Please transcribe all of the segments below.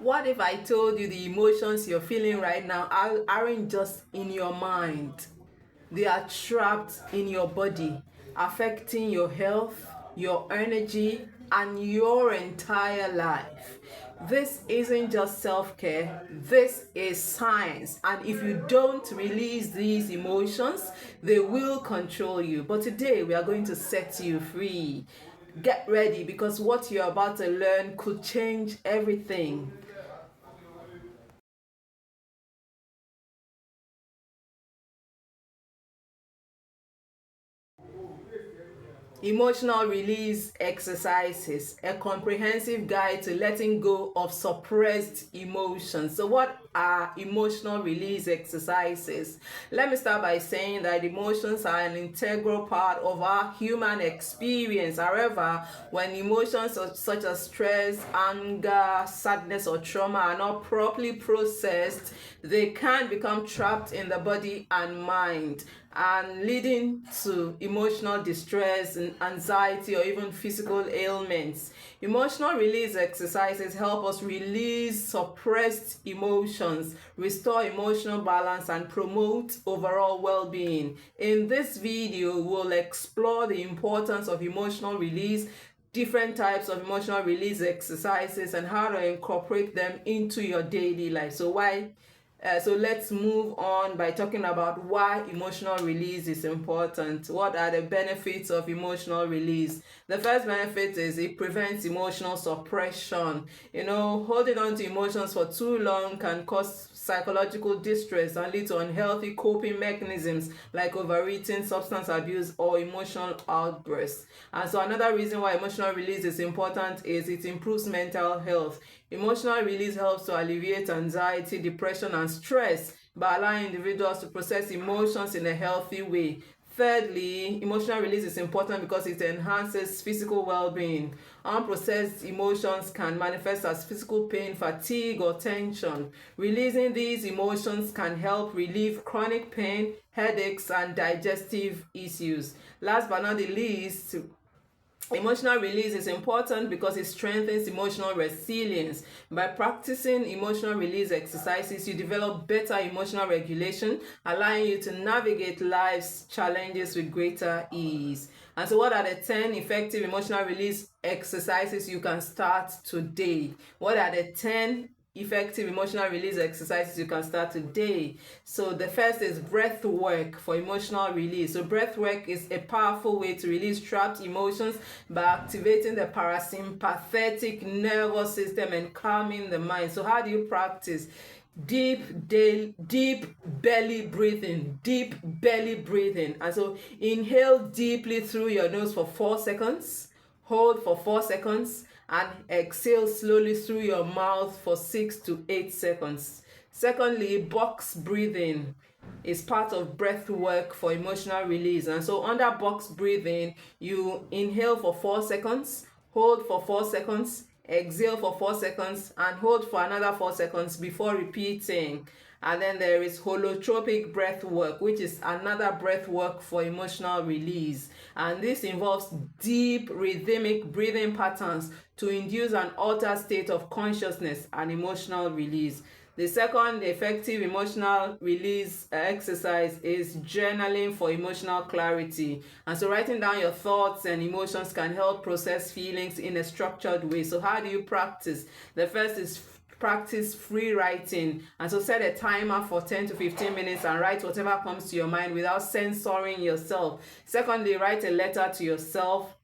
What if I told you the emotions you're feeling right now aren't just in your mind? They are trapped in your body, affecting your health, your energy, and your entire life. This isn't just self care, this is science. And if you don't release these emotions, they will control you. But today we are going to set you free. Get ready because what you're about to learn could change everything. Emotional release exercises, a comprehensive guide to letting go of suppressed emotions. So, what are emotional release exercises? Let me start by saying that emotions are an integral part of our human experience. However, when emotions such as stress, anger, sadness, or trauma are not properly processed, they can become trapped in the body and mind, and leading to emotional distress and anxiety or even physical ailments. Emotional release exercises help us release suppressed emotions, restore emotional balance, and promote overall well-being. In this video, we'll explore the importance of emotional release, different types of emotional release exercises, and how to incorporate them into your daily life. So let's move on by talking about why emotional release is important. What are the benefits of emotional release? The first benefit is it prevents emotional suppression. Holding on to emotions for too long can cause psychological distress and lead to unhealthy coping mechanisms like overeating, substance abuse, or emotional outbursts. And so another reason why emotional release is important is it improves mental health. Emotional release helps to alleviate anxiety, depression, and stress by allowing individuals to process emotions in a healthy way. Thirdly, emotional release is important because it enhances physical well-being. Unprocessed emotions can manifest as physical pain, fatigue, or tension. Releasing these emotions can help relieve chronic pain, headaches, and digestive issues. Last but not the least, emotional release is important because it strengthens emotional resilience. By practicing emotional release exercises, you develop better emotional regulation, allowing you to navigate life's challenges with greater ease. And so, what are the 10 effective emotional release exercises you can start today? What are the 10 effective emotional release exercises you can start today? So the first is breath work for emotional release. So breath work is a powerful way to release trapped emotions by activating the parasympathetic nervous system and calming the mind. So how do you practice? Deep belly breathing. And so inhale deeply through your nose for 4 seconds, hold for 4 seconds, and exhale slowly through your mouth for 6 to 8 seconds. Secondly, box breathing is part of breath work for emotional release. And so under box breathing, you inhale for 4 seconds, hold for 4 seconds, exhale for 4 seconds, and hold for another 4 seconds before repeating. And then there is holotropic breath work, which is another breath work for emotional release. And this involves deep rhythmic breathing patterns to induce an altered state of consciousness and emotional release. The second effective emotional release exercise is journaling for emotional clarity. And so writing down your thoughts and emotions can help process feelings in a structured way. So how do you practice? The first is practice free writing. And so set a timer for 10 to 15 minutes and write whatever comes to your mind without censoring yourself. Secondly, write a letter to yourself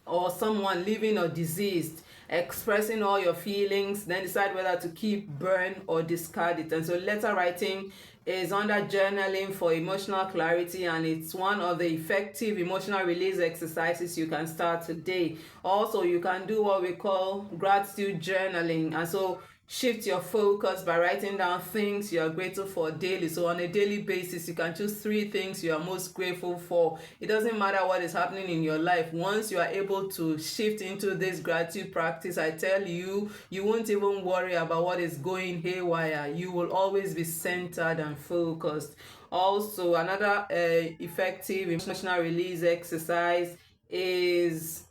or someone living or deceased, expressing all your feelings, then decide whether to keep, burn, or discard it. And so letter writing is under journaling for emotional clarity, and it's one of the effective emotional release exercises you can start today. Also, you can do what we call gratitude journaling. And so shift your focus by writing down things you are grateful for daily. So on a daily basis, you can choose 3 things you are most grateful for. It doesn't matter what is happening in your life. Once you are able to shift into this gratitude practice, I tell you, you won't even worry about what is going haywire. You will always be centered and focused. Also, another effective emotional release exercise is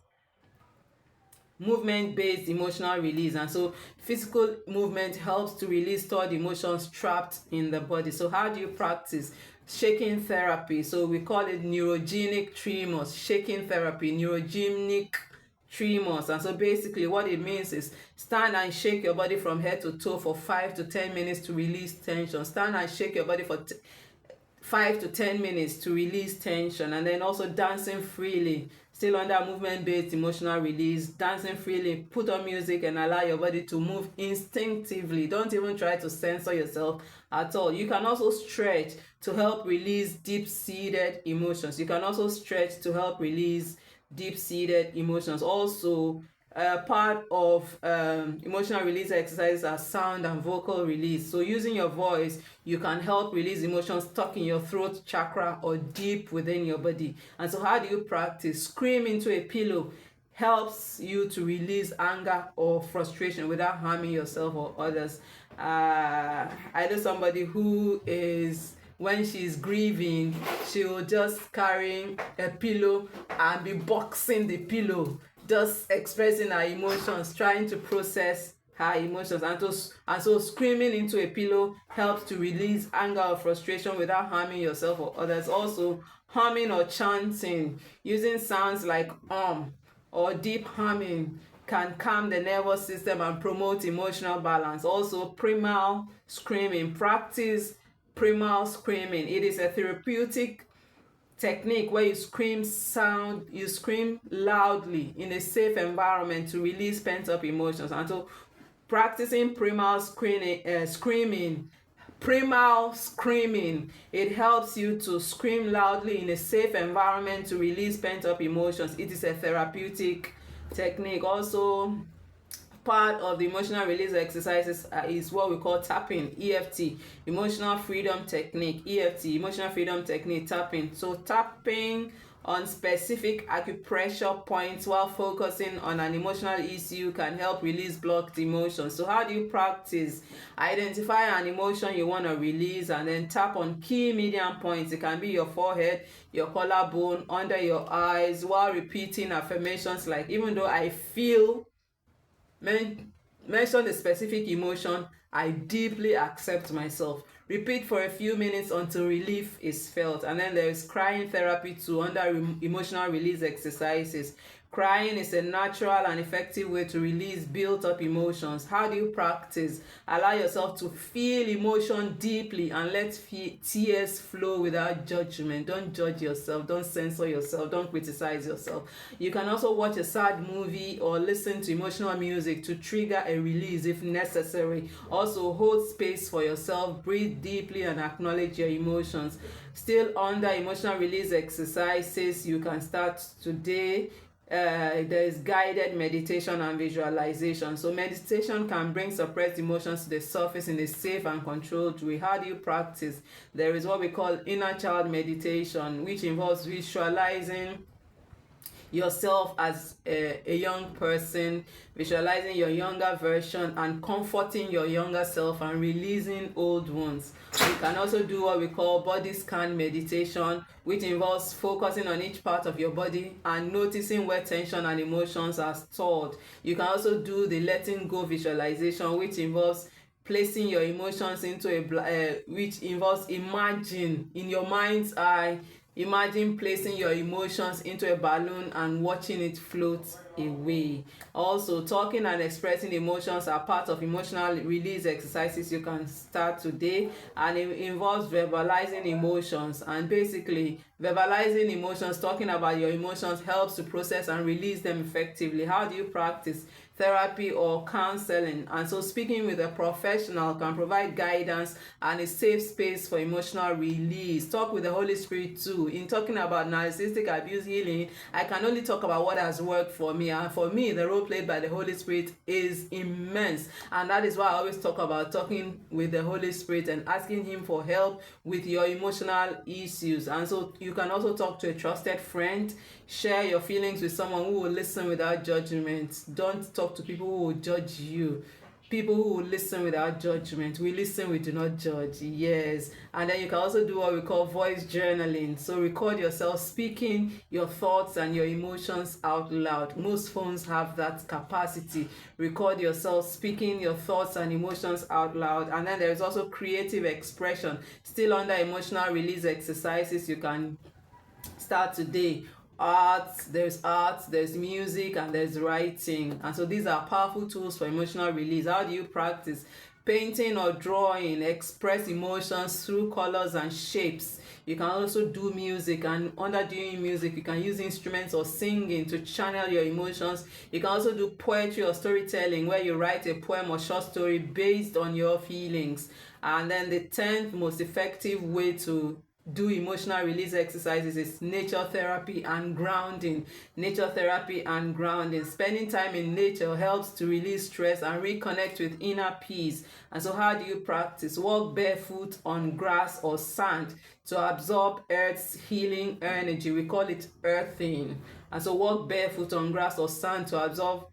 movement-based emotional release. And so physical movement helps to release stored emotions trapped in the body. So how do you practice? Shaking therapy. So we call it neurogenic tremors. Shaking therapy, neurogenic tremors. And so basically what it means is stand and shake your body from head to toe for 5 to 10 minutes to release tension. Stand and shake your body for 5 to 10 minutes to release tension. And then also dancing freely, still under movement-based emotional release. Dancing freely, put on music and allow your body to move instinctively. Don't even try to censor yourself at all. You can also stretch to help release deep-seated emotions. You can also stretch to help release deep-seated emotions. Also, part of emotional release exercises are sound and vocal release. So using your voice, you can help release emotions stuck in your throat chakra or deep within your body. And so how do you practice? Scream into a pillow helps you to release anger or frustration without harming yourself or others. I know somebody who is, when she's grieving, she'll just carry a pillow and be boxing the pillow, just expressing her emotions, trying to process her emotions. And so screaming into a pillow helps to release anger or frustration without harming yourself or others. Also, humming or chanting, using sounds like or deep humming can calm the nervous system and promote emotional balance. Also, primal screaming. Practice primal screaming. It is a therapeutic technique where you scream loudly in a safe environment to release pent-up emotions. And so practicing primal screaming, it helps you to scream loudly in a safe environment to release pent-up emotions. It is a therapeutic technique. Also, part of the emotional release exercises is what we call tapping, EFT, emotional freedom technique. EFT, emotional freedom technique, tapping. So tapping on specific acupressure points while focusing on an emotional issue can help release blocked emotions. So how do you practice? Identify an emotion you want to release and then tap on key median points. It can be your forehead, your collarbone, under your eyes, while repeating affirmations like, even though I feel, mention the specific emotion, I deeply accept myself. Repeat for a few minutes until relief is felt. And then there is crying therapy too, under emotional release exercises. Crying is a natural and effective way to release built-up emotions. How do you practice? Allow yourself to feel emotion deeply and let tears flow without judgment. Don't judge yourself. Don't censor yourself. Don't criticize yourself. You can also watch a sad movie or listen to emotional music to trigger a release if necessary. Also, hold space for yourself. Breathe deeply and acknowledge your emotions. Still under emotional release exercises, you can start today. There is guided meditation and visualization. So meditation can bring suppressed emotions to the surface in a safe and controlled way. How do you practice? There is what we call inner child meditation, which involves visualizing yourself as a young person, visualizing your younger version and comforting your younger self and releasing old wounds. You can also do what we call body scan meditation, which involves focusing on each part of your body and noticing where tension and emotions are stored. You can also do the letting go visualization, which involves placing your emotions into which involves imagine in your mind's eye. Imagine placing your emotions into a balloon and watching it float away. Also, talking and expressing emotions are part of emotional release exercises you can start today, and it involves verbalizing emotions. And basically, verbalizing emotions, talking about your emotions, helps to process and release them effectively. How do you practice? Therapy or counseling. And so speaking with a professional can provide guidance and a safe space for emotional release. Talk with the Holy Spirit too. In talking about narcissistic abuse healing, I can only talk about what has worked for me, and for me the role played by the Holy Spirit is immense, and that is why I always talk about talking with the Holy Spirit and asking him for help with your emotional issues. And so you can also talk to a trusted friend. Share your feelings with someone who will listen without judgment. Don't talk to people who will judge you. people who will listen without judgment. We listen, we do not judge. Yes. And then you can also do what we call voice journaling. So record yourself speaking your thoughts and your emotions out loud. Most phones have that capacity. Record yourself speaking your thoughts and emotions out loud. And then there's also creative expression. Still under emotional release exercises, you can start today. Art, there's music, and there's writing. And so these are powerful tools for emotional release. How do you practice? Painting or drawing, express emotions through colors and shapes. You can also do music, and under doing music you can use instruments or singing to channel your emotions. You can also do poetry or storytelling, where you write a poem or short story based on your feelings. And then the 10th most effective way to do emotional release exercises is nature therapy and grounding. Nature therapy and grounding. Spending time in nature helps to release stress and reconnect with inner peace. And so how do you practice? Walk barefoot on grass or sand to absorb earth's healing energy. We call it earthing. And so walk barefoot on grass or sand to absorb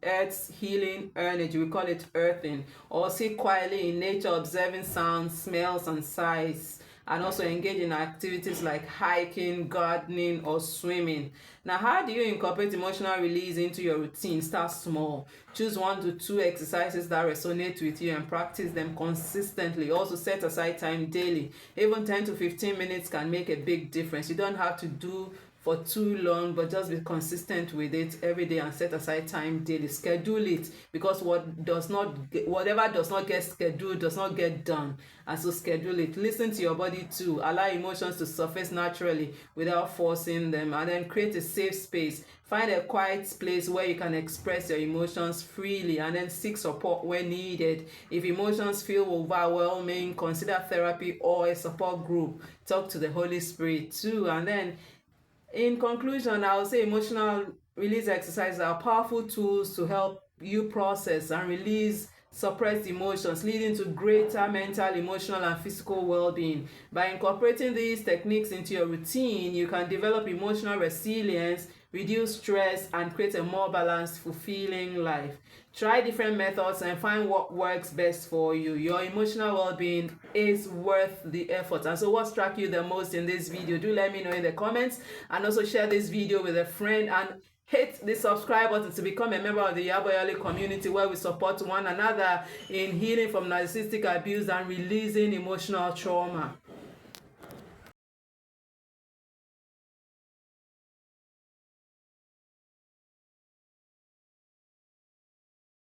earth's healing energy. We call it earthing. Or sit quietly in nature, observing sounds, smells, and sights. And also engage in activities like hiking, gardening, or swimming. Now, how do you incorporate emotional release into your routine? Start small. Choose 1 to 2 exercises that resonate with you and practice them consistently. Also, set aside time daily. Even 10 to 15 minutes can make a big difference. You don't have to do for too long, but just be consistent with it every day and set aside time daily. Schedule it, because whatever does not get scheduled does not get done. And so schedule it. Listen to your body too. Allow emotions to surface naturally without forcing them. And then create a safe space. Find a quiet place where you can express your emotions freely, and then seek support when needed. If emotions feel overwhelming, consider therapy or a support group. Talk to the Holy Spirit too. And then in conclusion, I would say emotional release exercises are powerful tools to help you process and release suppressed emotions, leading to greater mental, emotional, and physical well-being. By incorporating these techniques into your routine, you can develop emotional resilience, reduce stress, and create a more balanced, fulfilling life. Try different methods and find what works best for you. Your emotional well-being is worth the effort. And so what struck you the most in this video? Do let me know in the comments, and also share this video with a friend, and hit the subscribe button to become a member of the Oyawale community, where we support one another in healing from narcissistic abuse and releasing emotional trauma.